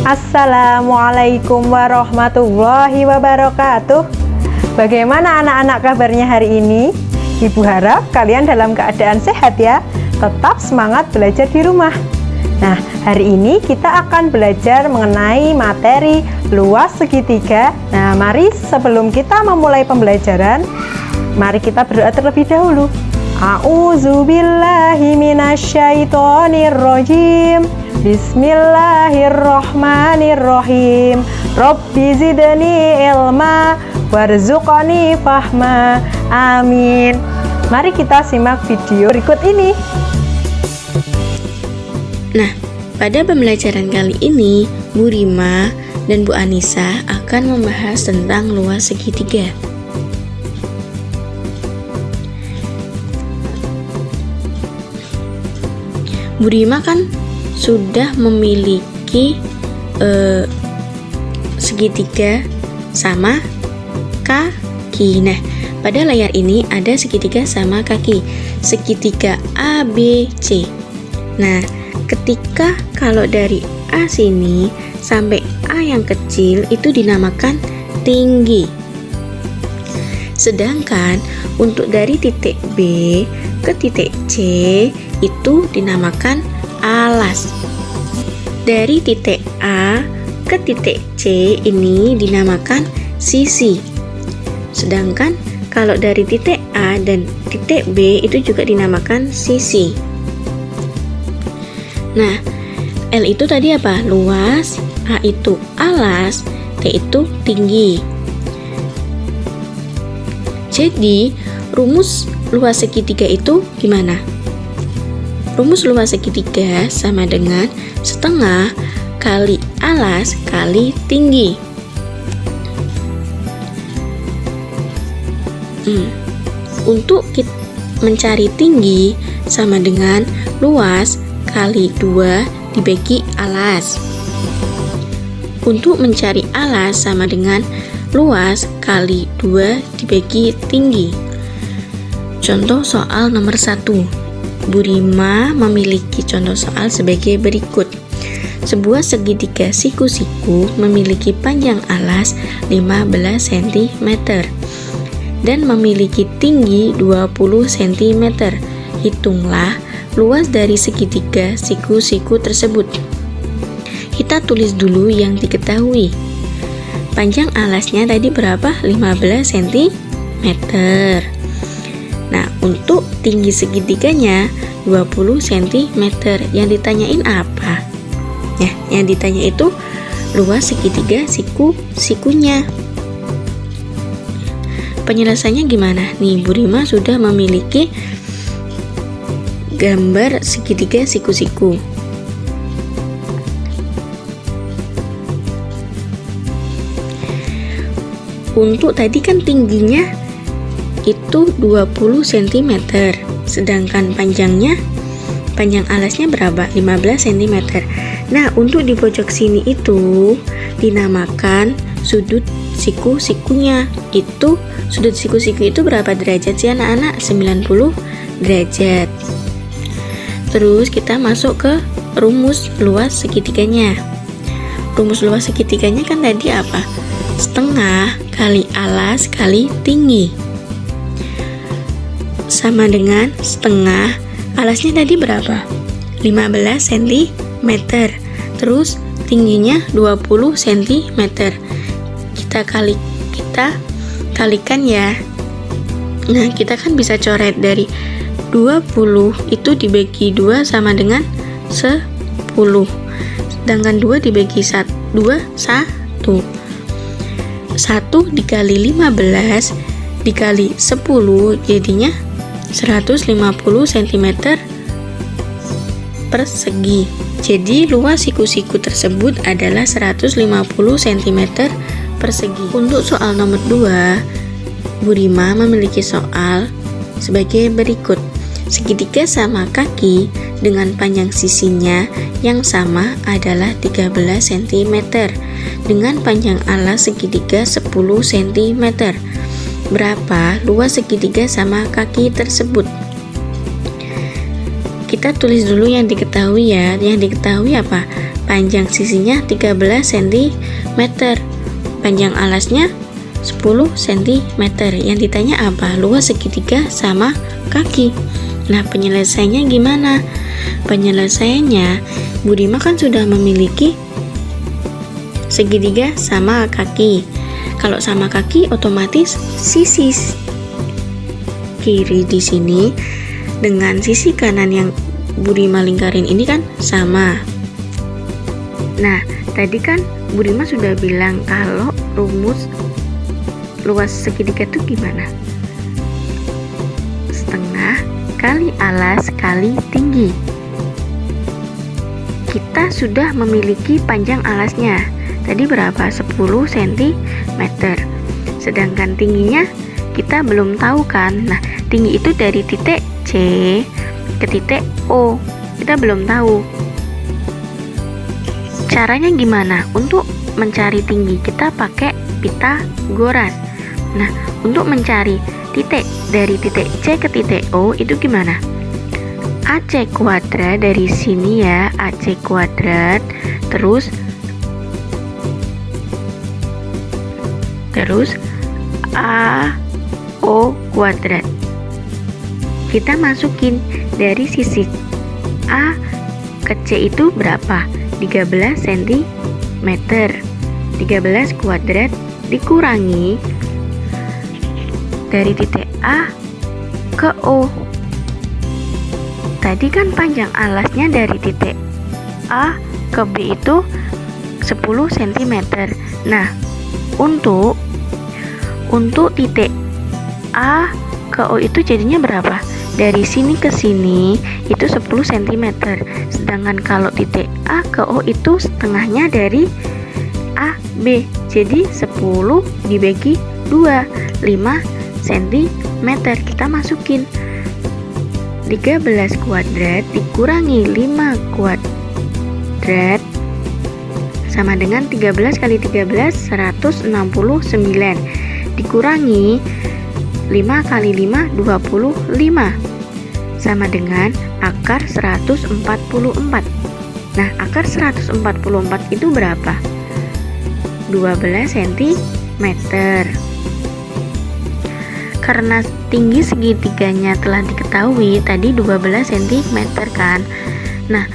Assalamualaikum warahmatullahi wabarakatuh. Bagaimana anak-anak kabarnya hari ini? Ibu harap kalian dalam keadaan sehat ya. Tetap semangat belajar di rumah. Nah, hari ini kita akan belajar mengenai materi luas segitiga. Nah, mari sebelum kita memulai pembelajaran, mari kita berdoa terlebih dahulu. A'udzubillahi minasyaitonirrajim. Bismillahirrahmanirrahim. Rabbi zidni ilma warzuqni fahma. Amin. Mari kita simak video berikut ini. Nah, pada pembelajaran kali ini, Bu Rima dan Bu Anissa akan membahas tentang luas segitiga. Bu Rima kan sudah memiliki segitiga sama kaki. Nah, pada layar ini ada segitiga sama kaki, segitiga ABC. Nah, ketika kalau dari A sini sampai A yang kecil itu dinamakan tinggi. Sedangkan untuk dari titik B ke titik C itu dinamakan alas. Dari titik A ke titik C ini dinamakan sisi. Sedangkan kalau dari titik A dan titik B itu juga dinamakan sisi. Nah, L itu tadi apa? Luas, A itu alas, T itu tinggi. Jadi, rumus luas segitiga itu gimana? Rumus luas segitiga sama dengan setengah kali alas kali tinggi. Untuk kita mencari tinggi sama dengan luas kali 2 dibagi alas. Untuk mencari alas sama dengan luas kali 2 dibagi tinggi. Contoh soal nomor 1. Bu Rima memiliki contoh soal sebagai berikut. Sebuah segitiga siku-siku memiliki panjang alas 15 cm dan memiliki tinggi 20 cm. Hitunglah luas dari segitiga siku-siku tersebut. Kita tulis dulu yang diketahui. Panjang alasnya tadi berapa? 15 cm. Nah, untuk tinggi segitiganya 20 cm. Yang ditanyain apa? Ya, yang ditanya itu luas segitiga siku-sikunya. Penyelesaiannya gimana? Nih, Bu Rima sudah memiliki gambar segitiga siku-siku. Untuk tadi kan tingginya itu 20 cm, sedangkan panjang alasnya berapa? 15 cm. Nah, untuk di pojok sini itu dinamakan sudut siku-sikunya. Itu sudut siku-siku itu berapa derajat sih anak-anak? 90 derajat. Terus kita masuk ke rumus luas segitiganya. Rumus luas segitiganya kan tadi apa? Setengah kali alas kali tinggi sama dengan setengah alasnya tadi berapa? 15 cm. Terus tingginya 20 cm. Kita kalikan ya. Nah, kita kan bisa coret dari 20 itu dibagi 2 sama dengan 10. Sedangkan 2 dibagi 1 dikali 15 dikali 10 jadinya 150 cm persegi. Jadi luas siku-siku tersebut adalah 150 cm persegi. Untuk soal nomor 2, Bu Rima memiliki soal sebagai berikut. Segitiga sama kaki dengan panjang sisinya yang sama adalah 13 cm dengan panjang alas segitiga 10 cm. Berapa luas segitiga sama kaki tersebut? Kita tulis dulu yang diketahui ya. Yang diketahui apa? panjang sisinya 13 cm, panjang alasnya 10 cm. Yang ditanya apa? Luas segitiga sama kaki. Nah, penyelesaiannya gimana? Penyelesaiannya, Budiman kan sudah memiliki segitiga sama kaki. Kalau sama kaki, otomatis sisi kiri di sini dengan sisi kanan yang Budiman lingkarin ini kan sama. Nah, tadi kan Budiman sudah bilang kalau rumus luas segitiga itu gimana? Setengah kali alas kali tinggi. Kita sudah memiliki panjang alasnya. Tadi berapa? 10 cm. Sedangkan tingginya kita belum tahu kan. Nah, tinggi itu dari titik C ke titik O. Kita belum tahu. Caranya gimana? Untuk mencari tinggi kita pakai Pitagoras. Nah, untuk mencari titik dari titik C ke titik O itu gimana? AC kuadrat dari sini ya, AC kuadrat terus AO kuadrat. Kita masukin dari sisi A ke C itu berapa? 13 cm. 13 kuadrat dikurangi dari titik A ke O. Tadi kan panjang alasnya dari titik A ke B itu 10 cm. Nah, untuk titik A ke O itu jadinya berapa? Dari sini ke sini itu 10 cm. Sedangkan kalau titik A ke O itu setengahnya dari A B. Jadi 10 dibagi 2, 5 cm. Kita masukin 13 kuadrat dikurangi 5 kuadrat sama dengan 13 kali 13 169 dikurangi 5 kali 5 25 sama dengan akar 144. Nah, akar 144 itu berapa? 12 cm. Karena tinggi segitiganya telah diketahui tadi 12 cm kan. Nah,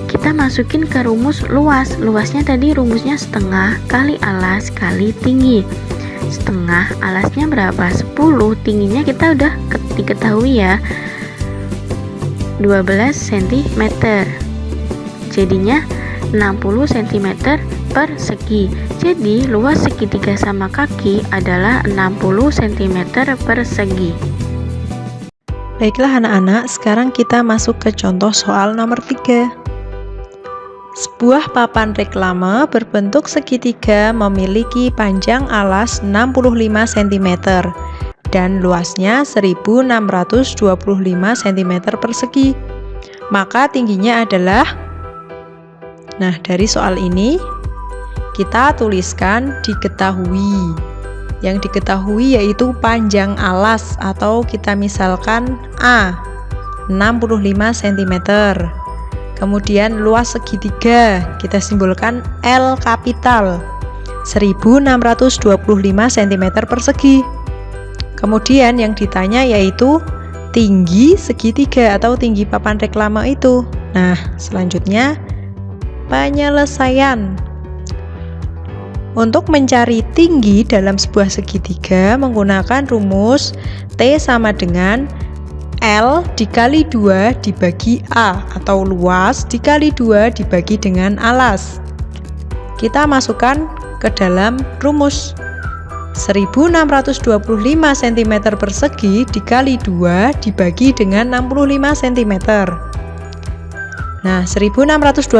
kita masukin ke rumus luas. Luasnya tadi rumusnya setengah kali alas kali tinggi. Setengah alasnya berapa? 10. Tingginya kita udah diketahui ya, 12 cm. Jadinya 60 cm persegi. Jadi luas segitiga sama kaki adalah 60 cm persegi. Baiklah anak-anak, sekarang kita masuk ke contoh soal nomor 3. Sebuah papan reklame berbentuk segitiga memiliki panjang alas 65 cm dan luasnya 1625 cm persegi. Maka tingginya adalah, nah dari soal ini kita tuliskan diketahui. Yang diketahui yaitu panjang alas atau kita misalkan A 65 cm. Kemudian luas segitiga kita simbolkan L kapital 1625 cm persegi. Kemudian yang ditanya yaitu tinggi segitiga atau tinggi papan reklame itu. Nah, selanjutnya penyelesaian. Untuk mencari tinggi dalam sebuah segitiga menggunakan rumus T sama dengan L dikali 2 dibagi A atau luas dikali 2 dibagi dengan alas. Kita masukkan ke dalam rumus 1625 cm persegi dikali 2 dibagi dengan 65 cm. Nah, 1625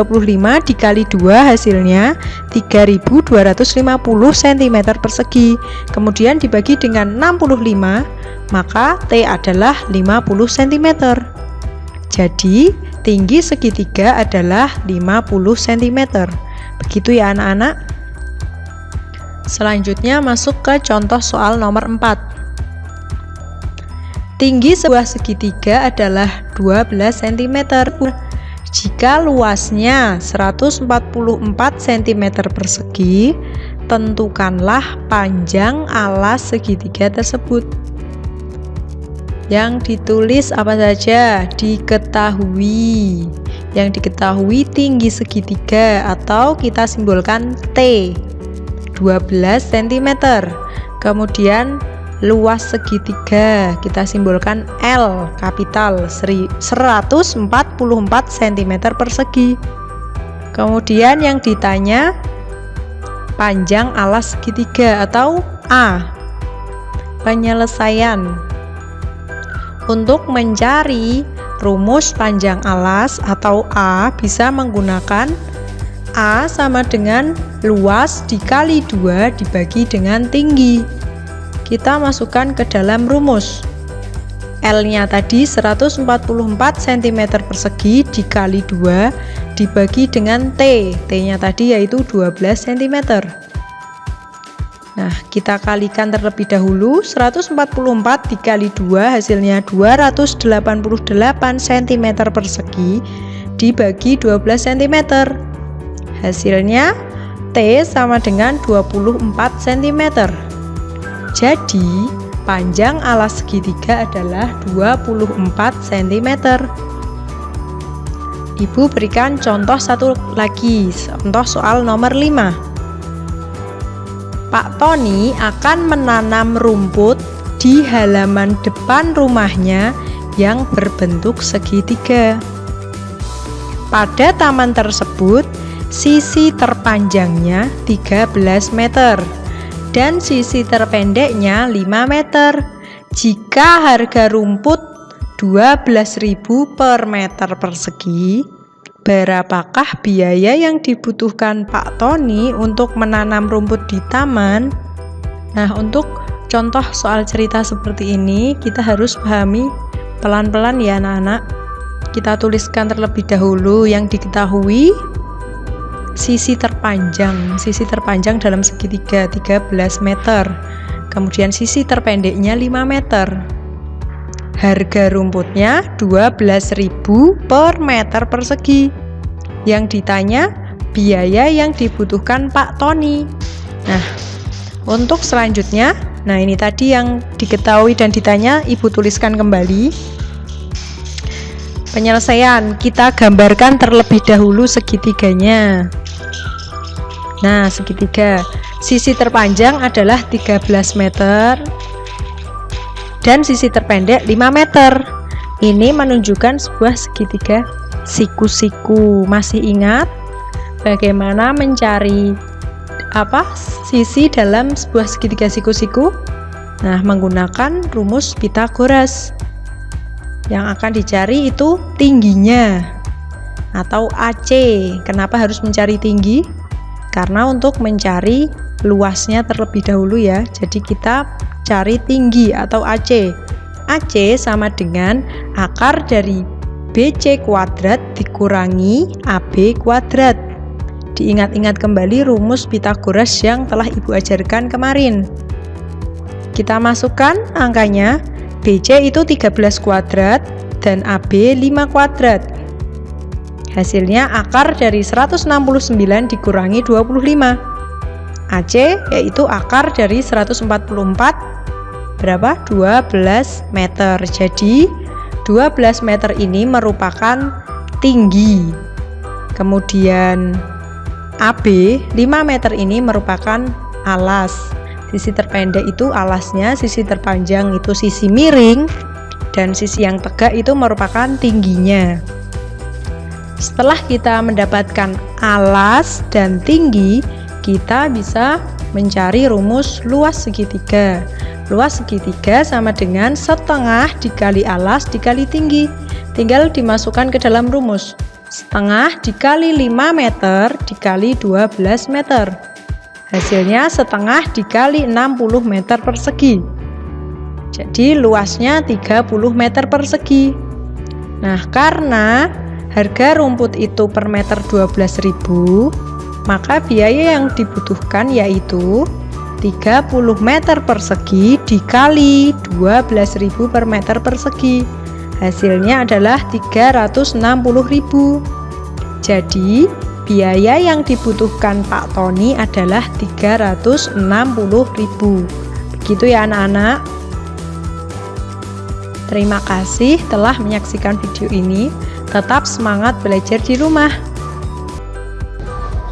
dikali 2 hasilnya 3250 cm persegi. Kemudian dibagi dengan 65, maka T adalah 50 cm. Jadi, tinggi segitiga adalah 50 cm. Begitu ya anak-anak. Selanjutnya masuk ke contoh soal nomor 4. Tinggi sebuah segitiga adalah 12 cm. Jika luasnya 144 cm persegi, tentukanlah panjang alas segitiga tersebut. Yang ditulis apa saja? Diketahui. Yang diketahui tinggi segitiga atau kita simbolkan T 12 cm. Kemudian luas segitiga kita simbolkan L kapital 144 cm persegi. Kemudian yang ditanya panjang alas segitiga atau A. Penyelesaian. Untuk mencari rumus panjang alas atau A bisa menggunakan A sama dengan luas dikali 2 dibagi dengan tinggi. Kita masukkan ke dalam rumus. L-nya tadi 144 cm persegi dikali 2 dibagi dengan T. T-nya tadi yaitu 12 cm. Nah, kita kalikan terlebih dahulu. 144 dikali 2 hasilnya 288 cm persegi dibagi 12 cm. Hasilnya T sama dengan 24 cm. Jadi, panjang alas segitiga adalah 24 cm. Ibu berikan contoh satu lagi, contoh soal nomor 5. Pak Tony akan menanam rumput di halaman depan rumahnya yang berbentuk segitiga. Pada taman tersebut, sisi terpanjangnya 13 meter dan sisi terpendeknya 5 meter. Jika harga rumput 12.000 per meter persegi, berapakah biaya yang dibutuhkan Pak Tony untuk menanam rumput di taman? Nah, untuk contoh soal cerita seperti ini, kita harus pahami pelan-pelan ya anak-anak. Kita tuliskan terlebih dahulu yang diketahui. Sisi terpanjang dalam segitiga 13 meter. Kemudian sisi terpendeknya 5 meter. Harga rumputnya 12.000 per meter persegi. Yang ditanya biaya yang dibutuhkan Pak Tony. Nah, untuk selanjutnya, nah ini tadi yang diketahui dan ditanya, Ibu tuliskan kembali. Penyelesaian, kita gambarkan terlebih dahulu segitiganya. Nah, segitiga. Sisi terpanjang adalah 13 meter dan sisi terpendek 5 meter. Ini menunjukkan sebuah segitiga siku-siku. Masih ingat bagaimana mencari sisi dalam sebuah segitiga siku-siku? Nah, menggunakan rumus Pythagoras. Yang akan dicari itu tingginya atau AC. Kenapa harus mencari tinggi? Karena untuk mencari luasnya terlebih dahulu ya. Jadi kita cari tinggi atau AC. AC sama dengan akar dari BC kuadrat dikurangi AB kuadrat. Diingat-ingat kembali rumus Pythagoras yang telah Ibu ajarkan kemarin. Kita masukkan angkanya. BC itu 13 kuadrat dan AB 5 kuadrat. Hasilnya akar dari 169 dikurangi 25. AC yaitu akar dari 144 berapa? 12 meter. Jadi 12 meter ini merupakan tinggi. Kemudian AB 5 meter ini merupakan alas. Sisi terpendek itu alasnya, sisi terpanjang itu sisi miring, dan sisi yang tegak itu merupakan tingginya. Setelah kita mendapatkan alas dan tinggi, kita bisa mencari rumus luas segitiga. Luas segitiga sama dengan setengah dikali alas dikali tinggi. Tinggal dimasukkan ke dalam rumus. Setengah dikali 5 meter dikali 12 meter. Hasilnya setengah dikali 60 meter persegi. Jadi luasnya 30 meter persegi. Nah, karena harga rumput itu per meter 12.000, maka biaya yang dibutuhkan yaitu 30 meter persegi dikali 12.000 per meter persegi. Hasilnya adalah 360.000. Jadi, biaya yang dibutuhkan Pak Tony adalah 360.000. Begitu ya anak-anak. Terima kasih telah menyaksikan video ini. Tetap semangat belajar di rumah.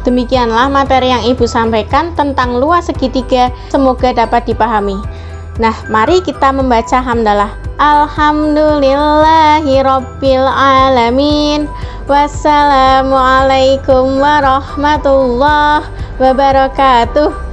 Demikianlah materi yang Ibu sampaikan tentang luas segitiga, semoga dapat dipahami. Nah, mari kita membaca hamdalah. Alhamdulillahirabbil alamin. Wassalamualaikum warahmatullahi wabarakatuh.